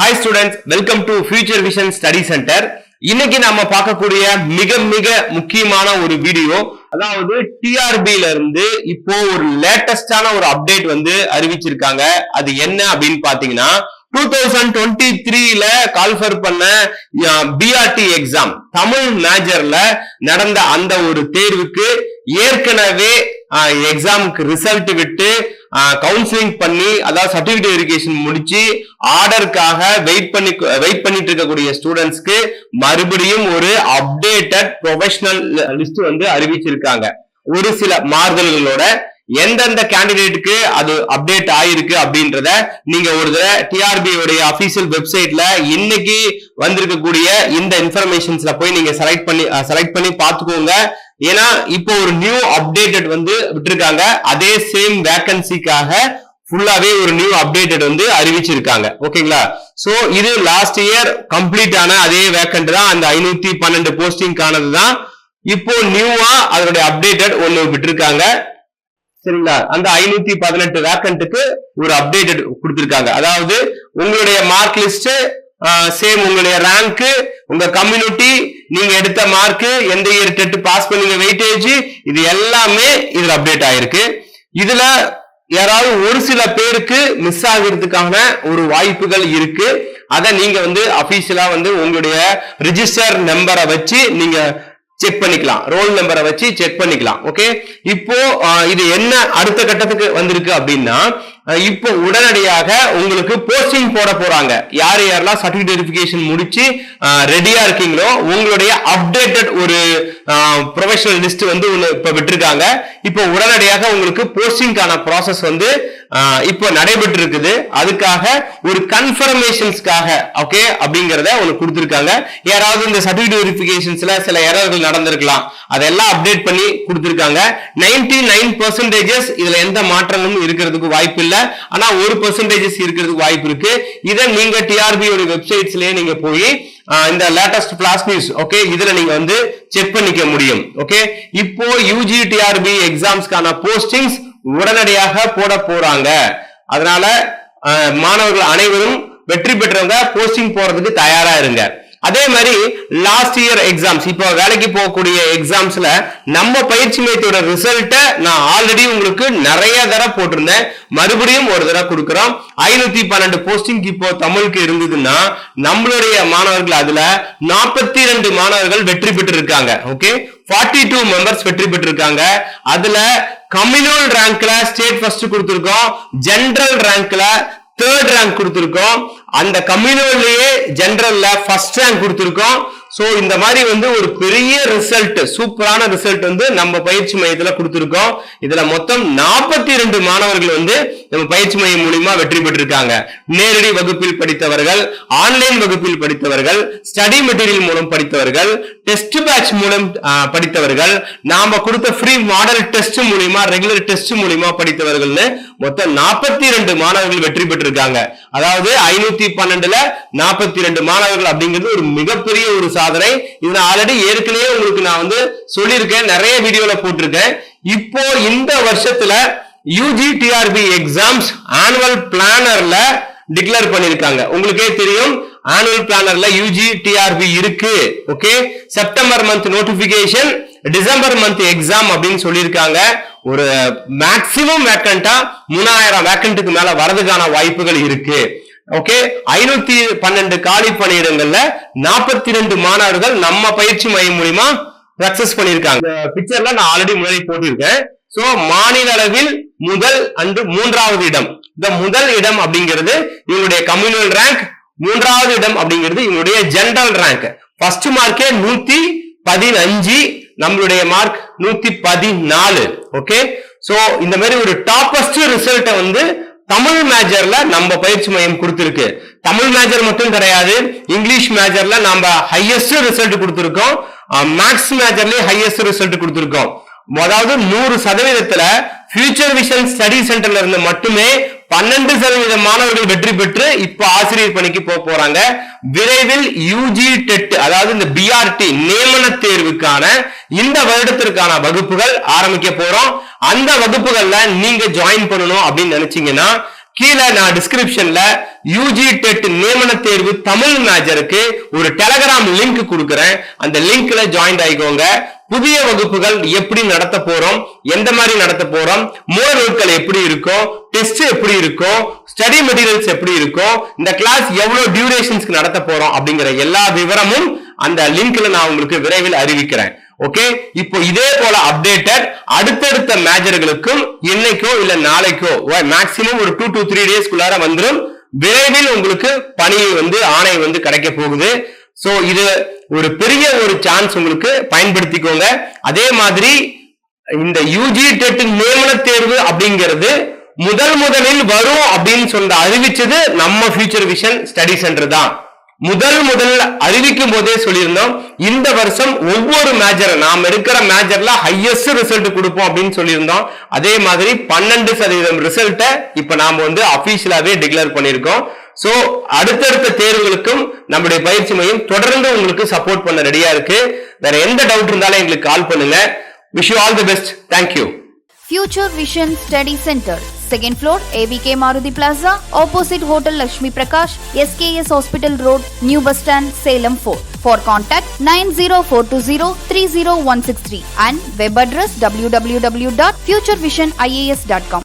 Hi students, welcome to Future Vision Study Center. இன்னைக்கு நாம பார்க்கக்கூடிய மிக முக்கியமான ஒரு வீடியோ, அதாவது TRB ல இருந்து இப்போ ஒரு லேட்டஸ்டான ஒரு அப்டேட் வந்து அறிவிச்சிருக்காங்க. அது என்ன அப்படின்னு பாத்தீங்கன்னா 2023 ல கால்ஃபர் பண்ண BRT எக்ஸாம் தமிழ் மேஜர்ல நடந்த அந்த ஒரு தேர்வுக்கு ஏற்கனவே எக்ஸாமுக்கு ரிசல்ட் விட்டு கவுன்சிலிங் பண்ணி அதாவது சர்டிபிகேட் வெரிஃபிகேஷன் முடிச்சு ஆர்டருக்காக வெயிட் பண்ணிட்டு இருக்கக்கூடிய ஸ்டூடெண்ட்ஸ்க்கு மறுபடியும் ஒரு அப்டேட்டட் ப்ரொஃபஷனல் லிஸ்ட் வந்து அறிவிச்சிருக்காங்க. ஒரு சில மாறுதல்களோட எந்தெந்த கேண்டிடேட்டுக்கு அது அப்டேட் ஆயிருக்கு அப்படின்றத நீங்க ஒரு தடவை டிஆர்பி உடைய அபிஷியல் வெப்சைட்ல இன்னைக்கு வந்திருக்கக்கூடிய இந்த இன்ஃபர்மேஷன்ஸ்ல போய் நீங்க செலக்ட் பண்ணி பாத்துக்கோங்க. ஏன்னா இப்போ ஒரு நியூ அப்டேட்டட் வந்து விட்டுருக்காங்க. அதே சேம் வேகன்சிக்காக ஃபுல்லாவே ஒரு நியூ அப்டேட்டட் வந்து அறிவிச்சிருக்காங்க. ஓகேங்களா? சோ இது லாஸ்ட் இயர் கம்ப்ளீட் ஆன அதே வேகன்ட் தான், அந்த 512 போஸ்டிங் ஆனது தான். இப்போ நியூவா அதோட அப்டேட்டட் ஒன்னு விட்டுருக்காங்க. சரிங்களா? அந்த 518 வேகன்ட்டுக்கு ஒரு அப்டேட்டட் கொடுத்திருக்காங்க. அதாவது உங்களுடைய மார்க் லிஸ்ட் சேம், உங்களுடைய ரேங்க், உங்க கம்யூனிட்டி, நீங்க எடுத்த மார்க், எந்த இயர் டெட் பாஸ் பண்ணீங்க, வெயிட்டேஜ், இது எல்லாமே இதுல அப்டேட் ஆயிருக்கு. இதுல யாராவது ஒரு சில பேருக்கு மிஸ் ஆகிறதுக்கான ஒரு வாய்ப்புகள் இருக்கு. அதை நீங்க வந்து அபிஷியலா வந்து உங்களுடைய ரிஜிஸ்டர் நம்பரை வச்சு நீங்க செக் பண்ணிக்கலாம், ரோல் நம்பரை வச்சு செக் பண்ணிக்கலாம். ஓகே, இப்போ இது என்ன அடுத்த கட்டத்துக்கு வந்திருக்கு அப்படின்னா, இப்போ உடனடியாக உங்களுக்கு போஸ்டிங் போட போறாங்க. யாரெல்லாம் சர்டிபிகேட் வெரிஃபிகேஷன் முடிச்சு ரெடியா இருக்கீங்களோ உங்களுடைய அப்டேட்டட் ஒரு ப்ரொஃபஷனல் லிஸ்ட் வந்து இப்ப விட்டுருக்காங்க. இப்போ உடனடியாக உங்களுக்கு போஸ்டிங்கான ப்ராசஸ் வந்து இப்போ நடைபெற்று இருக்குது. அதுக்காக ஒரு கன்ஃபர்மேஷன்ஸ்க்காக ஓகே அப்படிங்கறத உங்களுக்கு கொடுத்திருக்காங்க. யாராவது இந்த சர்டிபிகேட் வெரிஃபிகேஷன்ஸ்ல சில எரர்கள் நடந்திருக்கலாம், அதெல்லாம் அப்டேட் பண்ணி கொடுத்திருக்காங்க. 99% இதுல எந்த மாற்றங்களும் இருக்கிறதுக்கு வாய்ப்பு இல்ல, ஆனா 1% இருக்கிறதுக்கு வாய்ப்பு இருக்கு. இதை நீங்க டிஆர்பி வெப்சைட்ஸ்லயே நீங்க போய் இந்த லேட்டஸ்ட் பிளாஸ் நியூஸ் ஓகே இதுல நீங்க வந்து செக் பண்ணிக்க முடியும். ஓகே, இப்போ யூஜி டிஆர்பி எக்ஸாம்ஸ்க்கான போஸ்டிங்ஸ் உடனடியாக போட போறாங்க. அதனால மாணவர்கள் அனைவரும் வெற்றி பெற்றவங்க போஸ்டிங் போறதுக்கு தயாரா இருங்க. அதே மாதிரி லாஸ்ட் இயர் எக்ஸாம்ஸ், இப்போ வேலைக்கு போகக்கூடிய எக்ஸாம்ஸ்ல நம்ம பயிற்சி மையத்தோட ரிசல்ட்டை நான் ஆல்ரெடி உங்களுக்கு நிறைய தடவை போட்டிருந்தேன், மறுபடியும் ஒரு தடவை கொடுக்கிறோம். 512 போஸ்டிங் இப்போ தமிழுக்கு இருந்ததுன்னா நம்மளுடைய மாணவர்கள் அதுல 42 மாணவர்கள் வெற்றி பெற்று இருக்காங்க. ஓகே, 42 மெம்பர்ஸ் வெற்றி பெற்று இருக்காங்க. அதுல கம்யூனல் ரேங்க்ல ஸ்டேட் ஃபர்ஸ்ட் கொடுத்திருக்கோம், ஜெனரல் ரேங்க்ல தேர்ட் ரேங்க் கொடுத்திருக்கோம், அந்த கம்யூனல்லையே ஜெனரல்ல ஃபர்ஸ்ட் ரேங்க் கொடுத்திருக்கோம். சோ இந்த மாதிரி வந்து ஒரு பெரிய ரிசல்ட், சூப்பரான ரிசல்ட் வந்து நம்ம பயிற்சி மையத்துல கொடுத்திருக்கோம். இதுல மொத்தம் 42 மாணவர்கள் வந்து நம்ம பயிற்சி மையம் மூலமா வெற்றி பெற்றிருக்காங்க. நேரடி வகுப்பில் படித்தவர்கள், ஆன்லைன் வகுப்பில் படித்தவர்கள், ஸ்டடி மெட்டீரியல் மூலம் படித்தவர்கள், டெஸ்ட் பேட்ச் மூலம் படித்தவர்கள், நாம கொடுத்த ஃப்ரீ மாடல் டெஸ்ட் மூலமா, ரெகுலர் டெஸ்ட் மூலமா படித்தவர்கள்னு மொத்தம் 42 மாணவர்கள் வெற்றி பெற்றிருக்காங்க. அதாவது 512ல 42 மாணவர்கள் அப்படிங்கிறது ஒரு மிகப்பெரிய ஒரு சாதனை. இது ஆல்ரெடி ஏற்கனவே உங்களுக்கு நான் வந்து சொல்லியிருக்கேன், நிறைய வீடியோல போட்டிருக்கேன். இப்போ இந்த வருஷத்துல யூஜி டிஆர்பி எக்ஸாம்ஸ் ஆனுவல் பிளானர்ல டிக்ளேர் பண்ணிருக்காங்க. உங்களுக்கே தெரியும், ஆனுவல் பிளானர்ல யூஜி டிஆர்பி இருக்கு. Okay, September month notification, December month exam அப்படின்னு சொல்லியிருக்காங்க. ஒரு மேக்சிமம் வேக்கண்டா 3000 வேக்கண்ட்டுக்கு மேல வரதுக்கான வாய்ப்புகள் இருக்கு. ஓகே, 512 காலி பணியிடங்கள்ல 42 மாணவர்கள் நம்ம பயிற்சி மையம் மூலமா சக்சஸ் பண்ணிருக்காங்க. பிக்சர்ல நான் ஆல்ரெடி முன்னாடி போட்டிருக்கேன். சோ மாநில அளவில் முதல் அண்டு 3வது இடம், இந்த முதல் இடம் அப்படிங்கிறது இவங்களுடைய கம்யூனல் ரேங்க், 3வது இடம் அப்படிங்கிறது இவங்களுடைய ஜெனரல் ரேங்க். ஃபர்ஸ்ட் மார்க்கே 115, நம்மளுடைய மார்க் 114. ஓகே, சோ இந்த மாதிரி ஒரு டாப்பஸ்ட் ரிசல்ட் வந்து தமிழ் மேஜர்ல நம்ம பயிற்சி மையம் கொடுத்திருக்கு. தமிழ் மேஜர் மட்டும் கிடையாது, இங்கிலீஷ் மேஜர்ல நம்ம ஹையஸ்ட் ரிசல்ட் கொடுத்திருக்கோம், மேத்ஸ் மேஜர்லயே ஹையஸ்ட் ரிசல்ட் கொடுத்திருக்கோம். அதாவது 100%த்துல ஃபியூச்சர் விஷன் ஸ்டடி சென்டர்ல இருந்து மட்டுமே 12% மாணவர்கள் வெற்றி பெற்று இப்ப ஆசிரியர் பணிக்கு போறாங்க. விரைவில் யூஜி டெட் அதாவது இந்த பிஆர்டி நியமன தேர்வுக்கான இந்த வருடத்திற்கான வகுப்புகள் ஆரம்பிக்க போறோம். அந்த வகுப்புகள்ல நீங்க ஜாயின் பண்ணணும் அப்படின்னு நினைச்சீங்கன்னா கீழே நான் டிஸ்கிரிப்ஷன்ல யூஜி டெட் நியமன தேர்வு தமிழ் மேஜருக்கு ஒரு டெலகிராம் லிங்க் கொடுக்கிறேன். அந்த லிங்க்ல ஜாயின் ஆயிக்கோங்க. புதிய வகுப்புகள் எப்படி நடத்த போறோம், எந்த மாதிரி நடத்த போறோம், மூல நூல்கள் எப்படி இருக்கும், டெஸ்ட் எப்படி இருக்கும், ஸ்டடி மெட்டீரியல்ஸ் எப்படி இருக்கும், இந்த கிளாஸ் எவ்வளவு டியூரேஷன்ஸ்க்கு நடத்த போறோம் அப்படிங்கிற எல்லா விவரமும் அந்த லிங்க்ல நான் உங்களுக்கு விரைவில் அறிவிக்கிறேன். ஓகே, இப்போ இதே போல அப்டேட்டட் அடுத்தடுத்த மேஜர்களுக்கும் இன்னைக்கோ இல்ல நாளைக்கோ மேக்சிமம் ஒரு 2 to 3 டேஸ்க்குள்ளார வந்துடும். விரைவில் உங்களுக்கு பணி ஆணை கிடைக்க போகுது. சோ இது ஒரு பெரிய ஒரு சான்ஸ், உங்களுக்கு பயன்படுத்திக்கோங்க. அதே மாதிரி இந்த யூஜி டெட் நியமன தேர்வு அப்படிங்கிறது முதலில் வரும் அப்படின்னு சொல்ல அறிவிச்சது நம்ம ஃபியூச்சர் விஷன் ஸ்டடி சென்டர் தான். முதல் அறிவிக்கும் போதே சொல்லியிருந்தோம், இந்த வருஷம் ஒவ்வொரு மேஜர் நாம் எடுக்கிற மேஜர்ல ஹையஸ்ட் ரிசல்ட் கொடுப்போம் அப்படின்னு சொல்லியிருந்தோம். அதே மாதிரி 12% ரிசல்ட்டை இப்ப நாம அபிஷியலாவே டிக்ளேர் பண்ணிருக்கோம். சோ அடுத்தடுத்த தேர்வுகளுக்கும் நம்முடைய பயிற்சி மையம் தொடர்ந்து உங்களுக்கு சப்போர்ட் பண்ண ரெடியா இருக்கு. வேற எந்த டவுட் இருந்தாலும் எங்களுக்கு கால் பண்ணுங்க. Wish you all the best. Thank you. Future Vision Study Center, 2nd floor, ABK Maruti Plaza, opposite Hotel Lakshmi Prakash, SKS Hospital Road, New Bus Stand, Salem 4. For contact 90420 30163 and web address www.futurevisionias.com.